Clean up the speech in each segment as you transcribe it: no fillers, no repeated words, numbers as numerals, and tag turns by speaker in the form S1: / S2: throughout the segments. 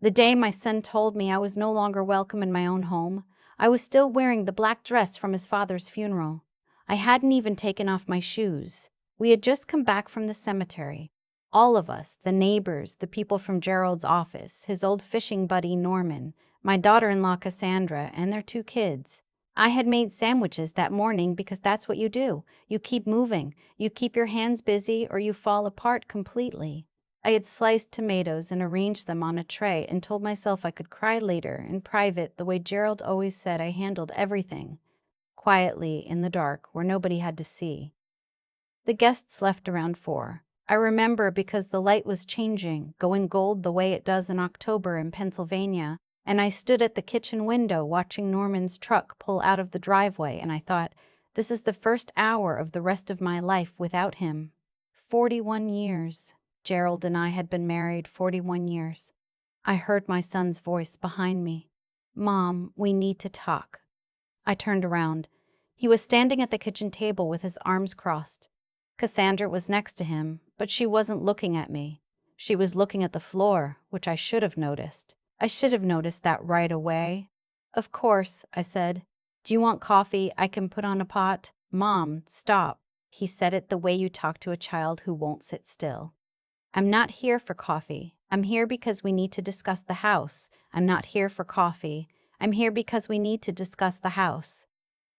S1: The day my son told me I was no longer welcome in my own home, I was still wearing the black dress from his father's funeral. I hadn't even taken off my shoes. We had just come back from the cemetery. All of us, the neighbors, the people from Gerald's office, his old fishing buddy Norman, my daughter-in-law Cassandra, and their 2 kids. I had made sandwiches that morning because that's what you do. You keep moving. You keep your hands busy or you fall apart completely. I had sliced tomatoes and arranged them on a tray and told myself I could cry later, in private, the way Gerald always said I handled everything, quietly, in the dark, where nobody had to see. The guests left around 4. I remember because the light was changing, going gold the way it does in October in Pennsylvania, and I stood at the kitchen window watching Norman's truck pull out of the driveway, and I thought, this is the first hour of the rest of my life without him. 41 years. Gerald and I had been married 41 years. I heard my son's voice behind me. "Mom, we need to talk." I turned around. He was standing at the kitchen table with his arms crossed. Cassandra was next to him, but she wasn't looking at me. She was looking at the floor, which I should have noticed. I should have noticed that right away. "Of course," I said. "Do you want coffee? I can put on a pot." "Mom, stop." He said it the way you talk to a child who won't sit still. "I'm not here for coffee. I'm here because we need to discuss the house. I'm not here for coffee. I'm here because we need to discuss the house."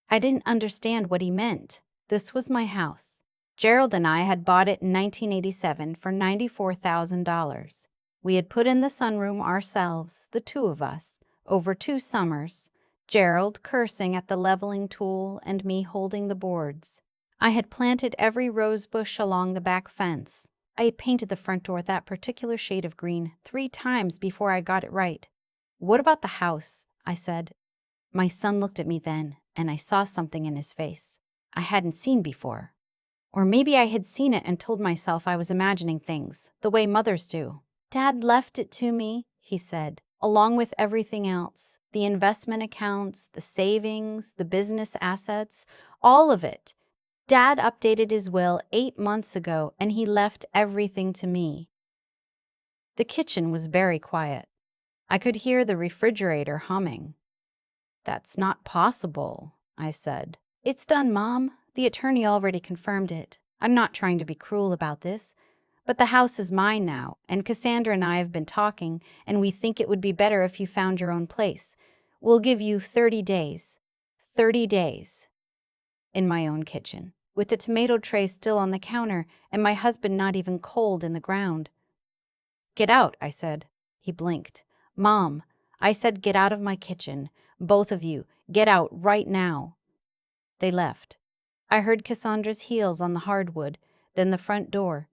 S1: I didn't understand what he meant. This was my house. Gerald and I had bought it in 1987 for $94,000. We had put in the sunroom ourselves, the 2 of us, over 2 summers, Gerald cursing at the leveling tool and me holding the boards. I had planted every rose bush along the back fence. I had painted the front door that particular shade of green 3 times before I got it right. "What about the house?" I said. My son looked at me then, and I saw something in his face I hadn't seen before. Or maybe I had seen it and told myself I was imagining things, the way mothers do. "Dad left it to me," he said, "along with everything else. The investment accounts, the savings, the business assets, all of it. Dad updated his will 8 months ago, and he left everything to me." The kitchen was very quiet. I could hear the refrigerator humming. "That's not possible," I said. "It's done, Mom. The attorney already confirmed it. I'm not trying to be cruel about this, but the house is mine now, and Cassandra and I have been talking, and we think it would be better if you found your own place. We'll give you 30 days. 30 days. In my own kitchen, with the tomato tray still on the counter and my husband not even cold in the ground. "Get out," I said. He blinked. "Mom, I said get out of my kitchen. Both of you, get out right now." They left. I heard Cassandra's heels on the hardwood, then the front door,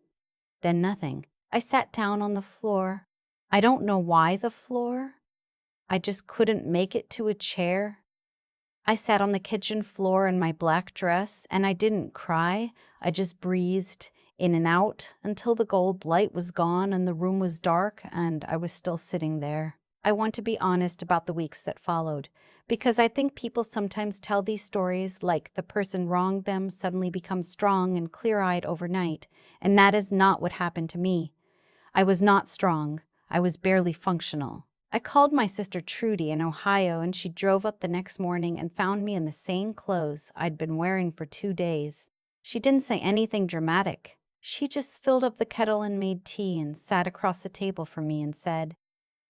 S1: then nothing. I sat down on the floor. I don't know why the floor. I just couldn't make it to a chair. I sat on the kitchen floor in my black dress, and I didn't cry. I just breathed in and out until the gold light was gone and the room was dark, and I was still sitting there. I want to be honest about the weeks that followed, because I think people sometimes tell these stories like the person wronged them suddenly becomes strong and clear-eyed overnight, and that is not what happened to me. I was not strong. I was barely functional. I called my sister Trudy in Ohio, and she drove up the next morning and found me in the same clothes I'd been wearing for 2 days. She didn't say anything dramatic. She just filled up the kettle and made tea and sat across the table from me and said,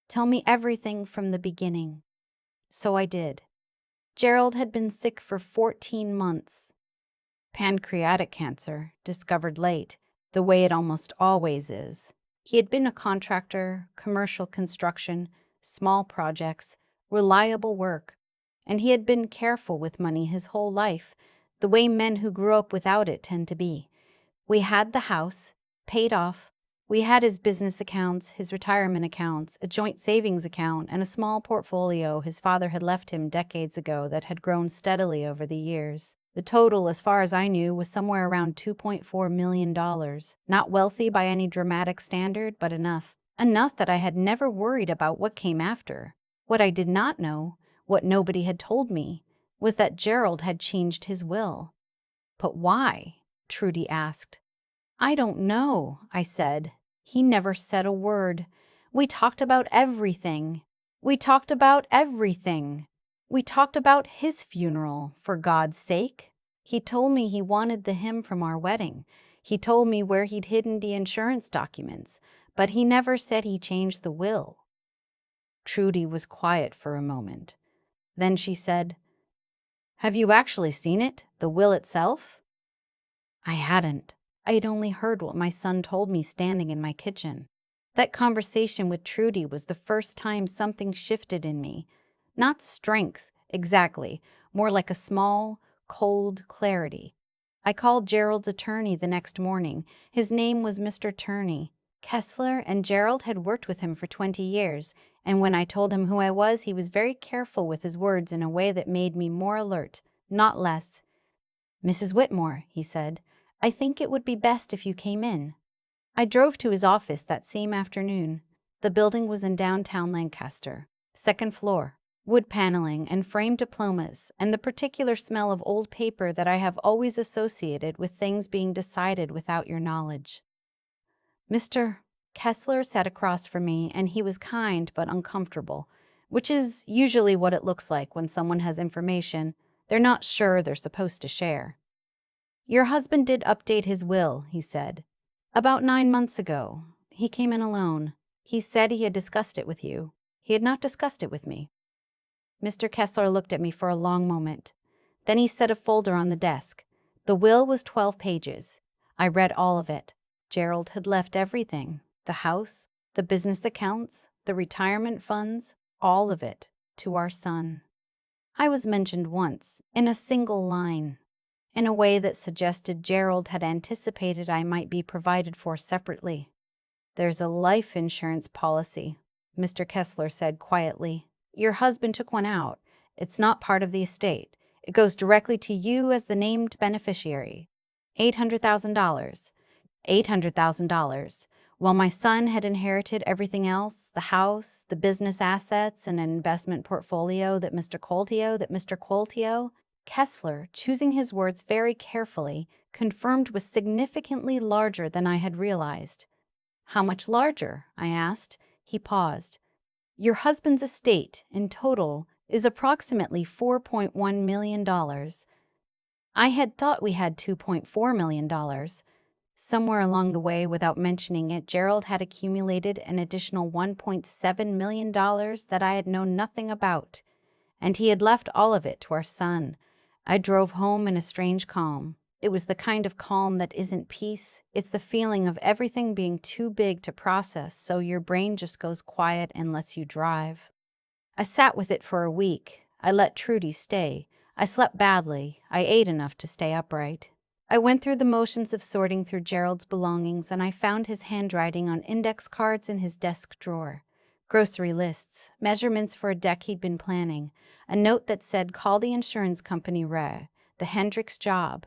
S1: "Tell me everything from the beginning." So I did. Gerald had been sick for 14 months. Pancreatic cancer, discovered late, the way it almost always is. He had been a contractor, commercial construction, small projects, reliable work, and he had been careful with money his whole life, the way men who grew up without it tend to be. We had the house, paid off. We had his business accounts, his retirement accounts, a joint savings account, and a small portfolio his father had left him decades ago that had grown steadily over the years. The total, as far as I knew, was somewhere around $2.4 million. Not wealthy by any dramatic standard, but enough. Enough that I had never worried about what came after. What I did not know, what nobody had told me, was that Gerald had changed his will. "But why?" Trudy asked. "I don't know," I said. He never said a word. We talked about everything. We talked about everything. We talked about his funeral, for God's sake. He told me he wanted the hymn from our wedding. He told me where he'd hidden the insurance documents, but he never said he changed the will. Trudy was quiet for a moment. Then she said, "Have you actually seen it, the will itself?" I hadn't. I had only heard what my son told me standing in my kitchen. That conversation with Trudy was the first time something shifted in me. Not strength, exactly, more like a small, cold clarity. I called Gerald's attorney the next morning. His name was Mr. Turney. Kessler and Gerald had worked with him for 20 years, and when I told him who I was, he was very careful with his words in a way that made me more alert, not less. "Mrs. Whitmore," he said, "I think it would be best if you came in." I drove to his office that same afternoon. The building was in downtown Lancaster. Second floor. Wood paneling and framed diplomas, and the particular smell of old paper that I have always associated with things being decided without your knowledge. Mr. Kessler sat across from me, and he was kind but uncomfortable, which is usually what it looks like when someone has information they're not sure they're supposed to share. "Your husband did update his will," he said. "About 9 months ago. He came in alone. He said he had discussed it with you. He had not discussed it with me." Mr. Kessler looked at me for a long moment. Then he set a folder on the desk. The will was 12 pages. I read all of it. Gerald had left everything. The house, the business accounts, the retirement funds, all of it, to our son. I was mentioned once, in a single line, in a way that suggested Gerald had anticipated I might be provided for separately. "There's a life insurance policy," Mr. Kessler said quietly. "Your husband took one out. It's not part of the estate. It goes directly to you as the named beneficiary. $800,000. $800,000. While my son had inherited everything else, the house, the business assets, and an investment portfolio that Mr. Coltio, Kessler, choosing his words very carefully, confirmed was significantly larger than I had realized. "How much larger?" I asked. He paused. "Your husband's estate, in total, is approximately $4.1 million. I had thought we had $2.4 million. Somewhere along the way, without mentioning it, Gerald had accumulated an additional $1.7 million that I had known nothing about, and he had left all of it to our son." I drove home in a strange calm. It was the kind of calm that isn't peace. It's the feeling of everything being too big to process, so your brain just goes quiet and lets you drive. I sat with it for a week. I let Trudy stay. I slept badly. I ate enough to stay upright. I went through the motions of sorting through Gerald's belongings, and I found his handwriting on index cards in his desk drawer. Grocery lists, measurements for a deck he'd been planning, a note that said, "Call the insurance company the Hendricks job."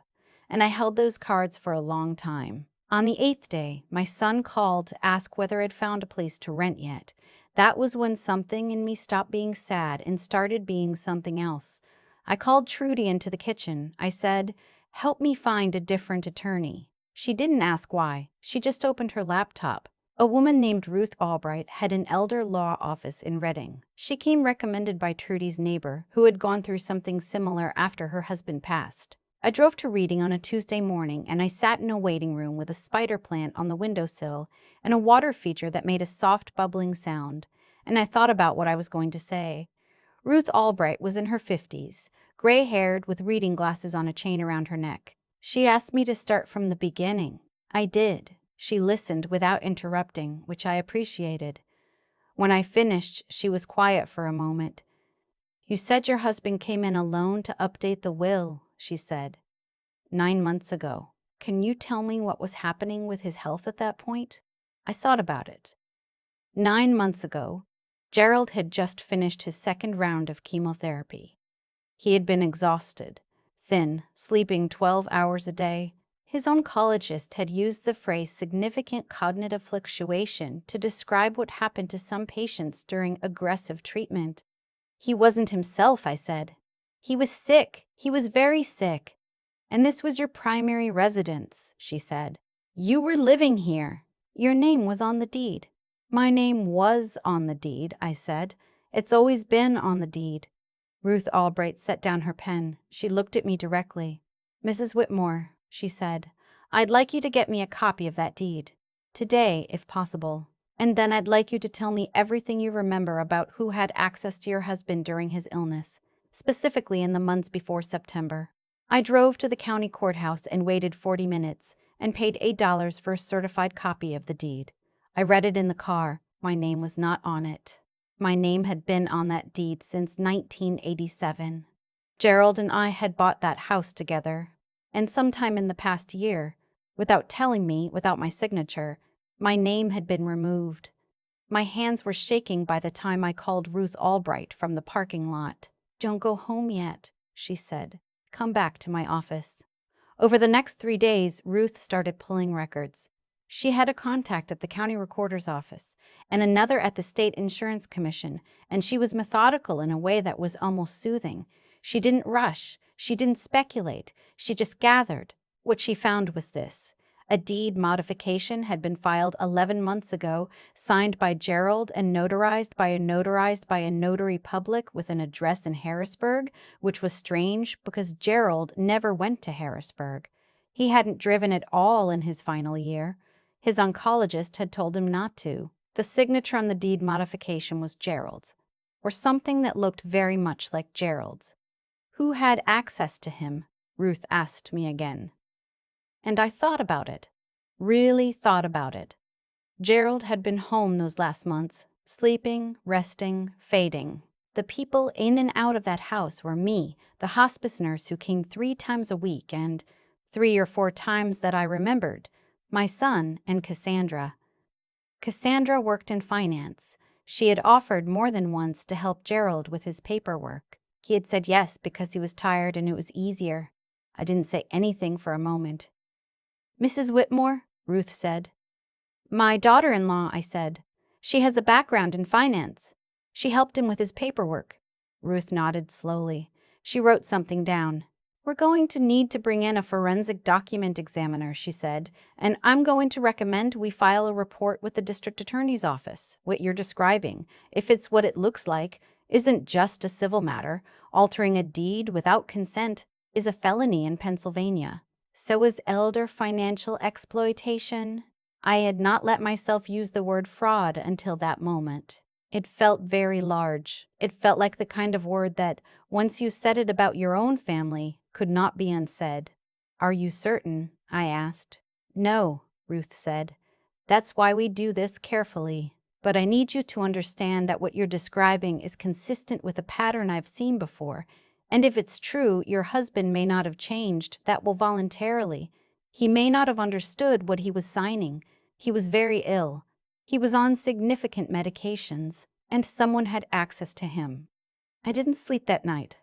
S1: And I held those cards for a long time. On the 8th day, my son called to ask whether I'd found a place to rent yet. That was when something in me stopped being sad and started being something else. I called Trudy into the kitchen. I said, "Help me find a different attorney." She didn't ask why. She just opened her laptop. A woman named Ruth Albright had an elder law office in Reading. She came recommended by Trudy's neighbor, who had gone through something similar after her husband passed. I drove to Reading on a Tuesday morning, and I sat in a waiting room with a spider plant on the windowsill and a water feature that made a soft bubbling sound, and I thought about what I was going to say. Ruth Albright was in her 50s, gray-haired with reading glasses on a chain around her neck. She asked me to start from the beginning. I did. She listened without interrupting, which I appreciated. When I finished, she was quiet for a moment. "You said your husband came in alone to update the will," she said. 9 months ago. Can you tell me what was happening with his health at that point?" I thought about it. 9 months ago, Gerald had just finished his second round of chemotherapy. He had been exhausted, thin, sleeping 12 hours a day. His oncologist had used the phrase significant cognitive fluctuation to describe what happened to some patients during aggressive treatment. "He wasn't himself," I said. "He was sick. He was very sick. And this was your primary residence," she said. "You were living here. Your name was on the deed." My name was on the deed, I said. It's always been on the deed. Ruth Albright set down her pen. She looked at me directly. Mrs. Whitmore, she said, I'd like you to get me a copy of that deed. Today, if possible. And then I'd like you to tell me everything you remember about who had access to your husband during his illness, specifically in the months before September. I drove to the county courthouse and waited 40 minutes and paid $8 for a certified copy of the deed. I read it in the car. My name was not on it. My name had been on that deed since 1987. Gerald and I had bought that house together, and sometime in the past year, without telling me, without my signature, my name had been removed. My hands were shaking by the time I called Ruth Albright from the parking lot. Don't go home yet, she said. Come back to my office. Over the next 3 days, Ruth started pulling records. She had a contact at the county recorder's office and another at the state insurance commission, and she was methodical in a way that was almost soothing. She didn't rush. She didn't speculate. She just gathered. What she found was this. A deed modification had been filed 11 months ago, signed by Gerald and notarized by a notary public with an address in Harrisburg, which was strange because Gerald never went to Harrisburg. He hadn't driven at all in his final year. His oncologist had told him not to. The signature on the deed modification was Gerald's, or something that looked very much like Gerald's. Who had access to him? Ruth asked me again. And I thought about it. Really thought about it. Gerald had been home those last months, sleeping, resting, fading. The people in and out of that house were me, the hospice nurse who came 3 times a week, and 3 or 4 times that I remembered, my son and Cassandra. Cassandra worked in finance. She had offered more than once to help Gerald with his paperwork. He had said yes because he was tired and it was easier. I didn't say anything for a moment. Mrs. Whitmore, Ruth said. My daughter-in-law, I said. She has a background in finance. She helped him with his paperwork. Ruth nodded slowly. She wrote something down. We're going to need to bring in a forensic document examiner, she said, and I'm going to recommend we file a report with the district attorney's office. What you're describing, if it's what it looks like, isn't just a civil matter. Altering a deed without consent is a felony in Pennsylvania. So is elder financial exploitation. I had not let myself use the word fraud until that moment. It felt very large. It felt like the kind of word that, once you said it about your own family, could not be unsaid. Are you certain? I asked. No, Ruth said. That's why we do this carefully. But I need you to understand that what you're describing is consistent with a pattern I've seen before. And if it's true, your husband may not have changed, that will voluntarily. He may not have understood what he was signing. He was very ill. He was on significant medications, and someone had access to him. I didn't sleep that night.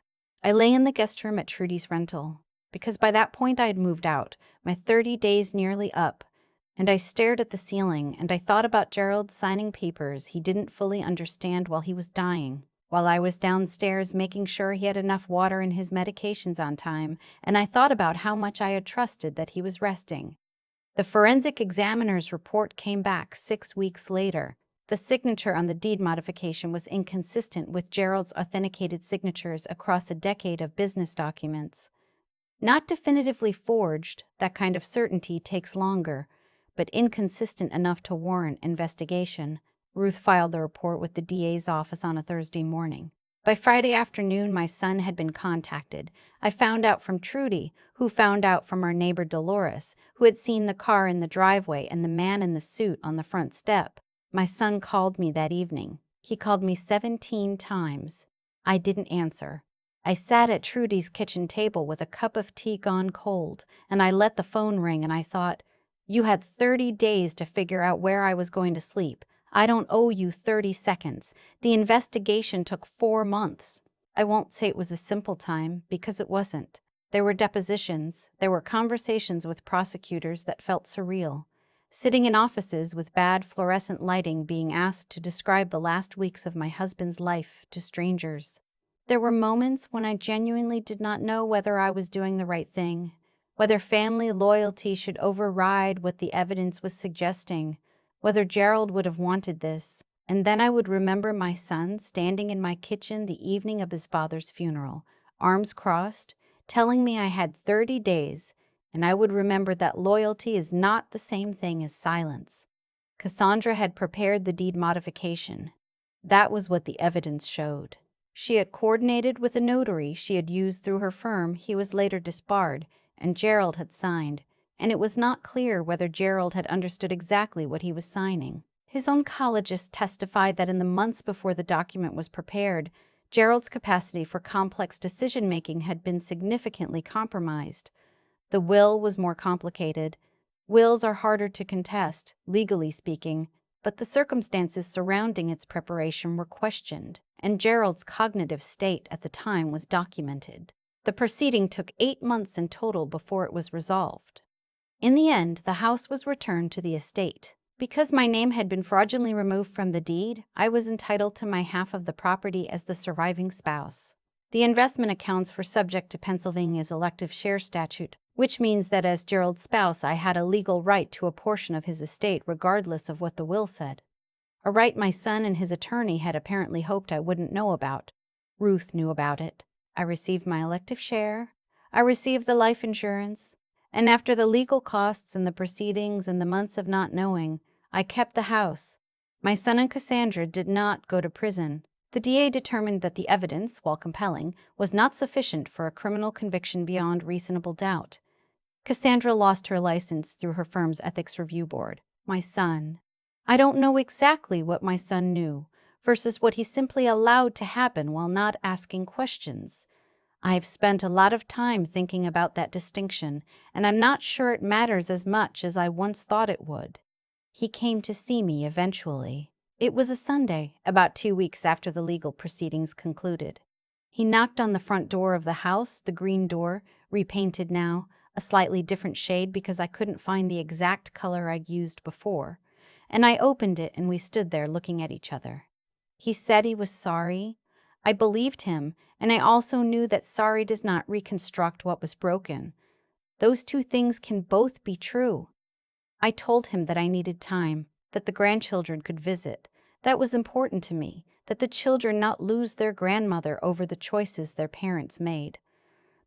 S1: I lay in the guest room at Trudy's rental, because by that point I had moved out, my 30 days nearly up, and I stared at the ceiling, and I thought about Gerald signing papers he didn't fully understand while he was dying, while I was downstairs making sure he had enough water and his medications on time, and I thought about how much I had trusted that he was resting. The forensic examiner's report came back 6 weeks later. The signature on the deed modification was inconsistent with Gerald's authenticated signatures across a decade of business documents. Not definitively forged, that kind of certainty takes longer, but inconsistent enough to warrant investigation. Ruth filed the report with the DA's office on a Thursday morning. By Friday afternoon, my son had been contacted. I found out from Trudy, who found out from our neighbor Dolores, who had seen the car in the driveway and the man in the suit on the front step. My son called me that evening. He called me 17 times. I didn't answer. I sat at Trudy's kitchen table with a cup of tea gone cold, and I let the phone ring, and I thought, you had 30 days to figure out where I was going to sleep. I don't owe you 30 seconds. The investigation took 4 months. I won't say it was a simple time, because it wasn't. There were depositions, there were conversations with prosecutors that felt surreal. Sitting in offices with bad fluorescent lighting being asked to describe the last weeks of my husband's life to strangers. There were moments when I genuinely did not know whether I was doing the right thing, whether family loyalty should override what the evidence was suggesting, whether Gerald would have wanted this, and then I would remember my son standing in my kitchen the evening of his father's funeral, arms crossed, telling me I had 30 days, and I would remember that loyalty is not the same thing as silence. Cassandra had prepared the deed modification. That was what the evidence showed. She had coordinated with a notary she had used through her firm. He was later disbarred, and Gerald had signed, and it was not clear whether Gerald had understood exactly what he was signing. His oncologist testified that in the months before the document was prepared, Gerald's capacity for complex decision-making had been significantly compromised. The will was more complicated. Wills are harder to contest, legally speaking, but the circumstances surrounding its preparation were questioned, and Gerald's cognitive state at the time was documented. The proceeding took 8 months in total before it was resolved. In the end, the house was returned to the estate. Because my name had been fraudulently removed from the deed, I was entitled to my half of the property as the surviving spouse. The investment accounts were subject to Pennsylvania's elective share statute, which means that as Gerald's spouse I had a legal right to a portion of his estate regardless of what the will said. A right my son and his attorney had apparently hoped I wouldn't know about. Ruth knew about it. I received my elective share. I received the life insurance. And after the legal costs and the proceedings and the months of not knowing, I kept the house. My son and Cassandra did not go to prison. The DA determined that the evidence, while compelling, was not sufficient for a criminal conviction beyond reasonable doubt. Cassandra lost her license through her firm's ethics review board. My son. I don't know exactly what my son knew versus what he simply allowed to happen while not asking questions. I've spent a lot of time thinking about that distinction, and I'm not sure it matters as much as I once thought it would. He came to see me eventually. It was a Sunday, about 2 weeks after the legal proceedings concluded. He knocked on the front door of the house, the green door, repainted now, a slightly different shade because I couldn't find the exact color I'd used before, and I opened it and we stood there looking at each other. He said he was sorry. I believed him, and I also knew that sorry does not reconstruct what was broken. Those two things can both be true. I told him that I needed time, that the grandchildren could visit. That was important to me, that the children not lose their grandmother over the choices their parents made.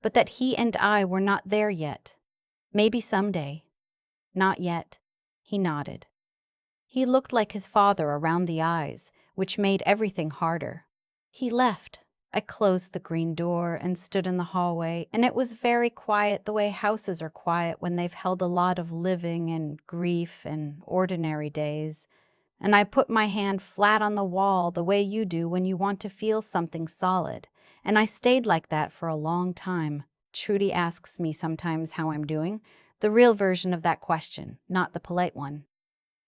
S1: But that he and I were not there yet. Maybe someday. Not yet. He nodded. He looked like his father around the eyes, which made everything harder. He left. I closed the green door and stood in the hallway, and it was very quiet the way houses are quiet when they've held a lot of living and grief and ordinary days. And I put my hand flat on the wall the way you do when you want to feel something solid. And I stayed like that for a long time. Trudy asks me sometimes how I'm doing, the real version of that question, not the polite one.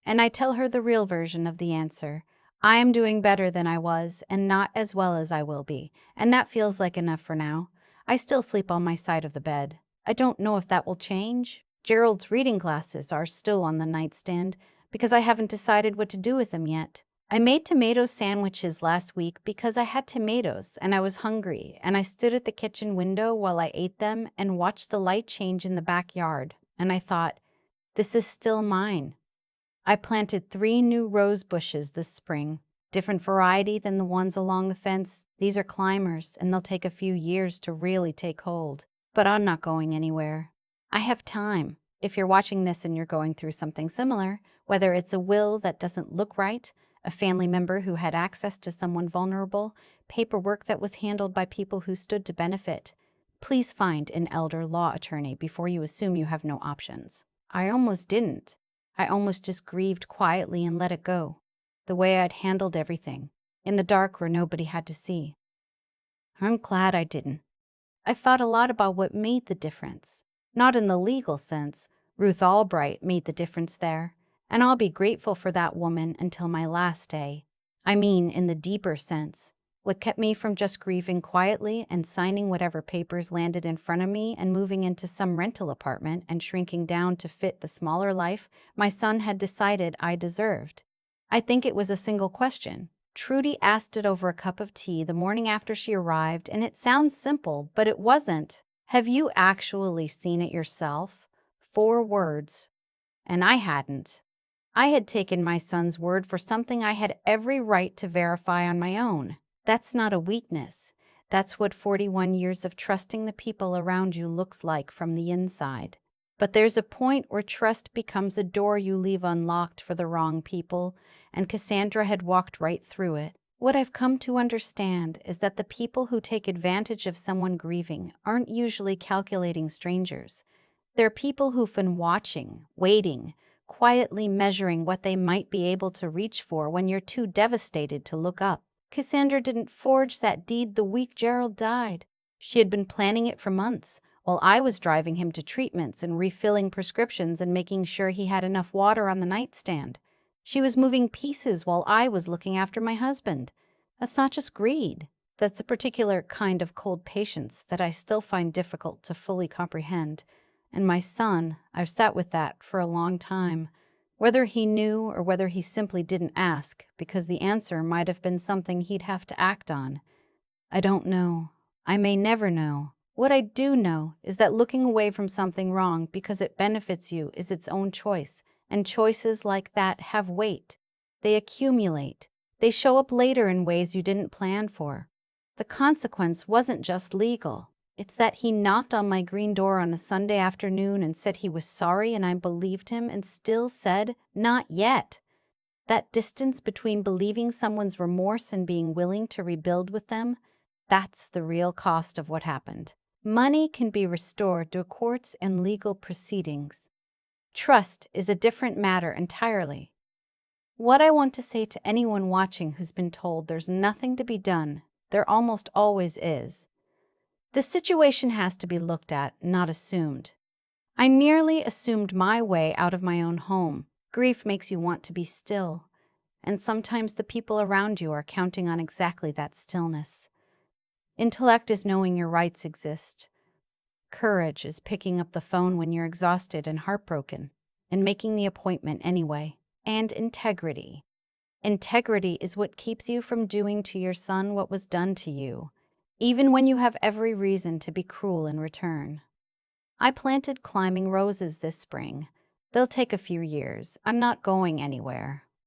S1: And I tell her the real version of the answer. I am doing better than I was, and not as well as I will be, and that feels like enough for now. I still sleep on my side of the bed. I don't know if that will change. Gerald's reading glasses are still on the nightstand, because I haven't decided what to do with them yet. I made tomato sandwiches last week because I had tomatoes and I was hungry, and I stood at the kitchen window while I ate them and watched the light change in the backyard, and I thought, this is still mine. I planted 3 new rose bushes this spring, different variety than the ones along the fence. These are climbers, and they'll take a few years to really take hold. But I'm not going anywhere. I have time. If you're watching this and you're going through something similar, whether it's a will that doesn't look right, a family member who had access to someone vulnerable, paperwork that was handled by people who stood to benefit, please find an elder law attorney before you assume you have no options. I almost didn't. I almost just grieved quietly and let it go, the way I'd handled everything, in the dark where nobody had to see. I'm glad I didn't. I thought a lot about what made the difference. Not in the legal sense. Ruth Albright made the difference there, and I'll be grateful for that woman until my last day. I mean, in the deeper sense. What kept me from just grieving quietly and signing whatever papers landed in front of me and moving into some rental apartment and shrinking down to fit the smaller life my son had decided I deserved. I think it was a single question. Trudy asked it over a cup of tea the morning after she arrived, and it sounds simple, but it wasn't. Have you actually seen it yourself? 4 words. And I hadn't. I had taken my son's word for something I had every right to verify on my own. That's not a weakness. That's what 41 years of trusting the people around you looks like from the inside. But there's a point where trust becomes a door you leave unlocked for the wrong people, and Cassandra had walked right through it. What I've come to understand is that the people who take advantage of someone grieving aren't usually calculating strangers. They're people who've been watching, waiting, quietly measuring what they might be able to reach for when you're too devastated to look up. Cassandra didn't forge that deed the week Gerald died. She had been planning it for months, while I was driving him to treatments and refilling prescriptions and making sure he had enough water on the nightstand. She was moving pieces while I was looking after my husband. That's not just greed. That's a particular kind of cold patience that I still find difficult to fully comprehend. And my son, I've sat with that for a long time. Whether he knew or whether he simply didn't ask, because the answer might have been something he'd have to act on. I don't know. I may never know. What I do know is that looking away from something wrong because it benefits you is its own choice, and choices like that have weight. They accumulate. They show up later in ways you didn't plan for. The consequence wasn't just legal. It's that he knocked on my green door on a Sunday afternoon and said he was sorry, and I believed him and still said, "Not yet." That distance between believing someone's remorse and being willing to rebuild with them, that's the real cost of what happened. Money can be restored through courts and legal proceedings. Trust is a different matter entirely. What I want to say to anyone watching who's been told there's nothing to be done, there almost always is. The situation has to be looked at, not assumed. I nearly assumed my way out of my own home. Grief makes you want to be still, and sometimes the people around you are counting on exactly that stillness. Intellect is knowing your rights exist. Courage is picking up the phone when you're exhausted and heartbroken, and making the appointment anyway. And integrity. Integrity is what keeps you from doing to your son what was done to you, even when you have every reason to be cruel in return. I planted climbing roses this spring. They'll take a few years. I'm not going anywhere.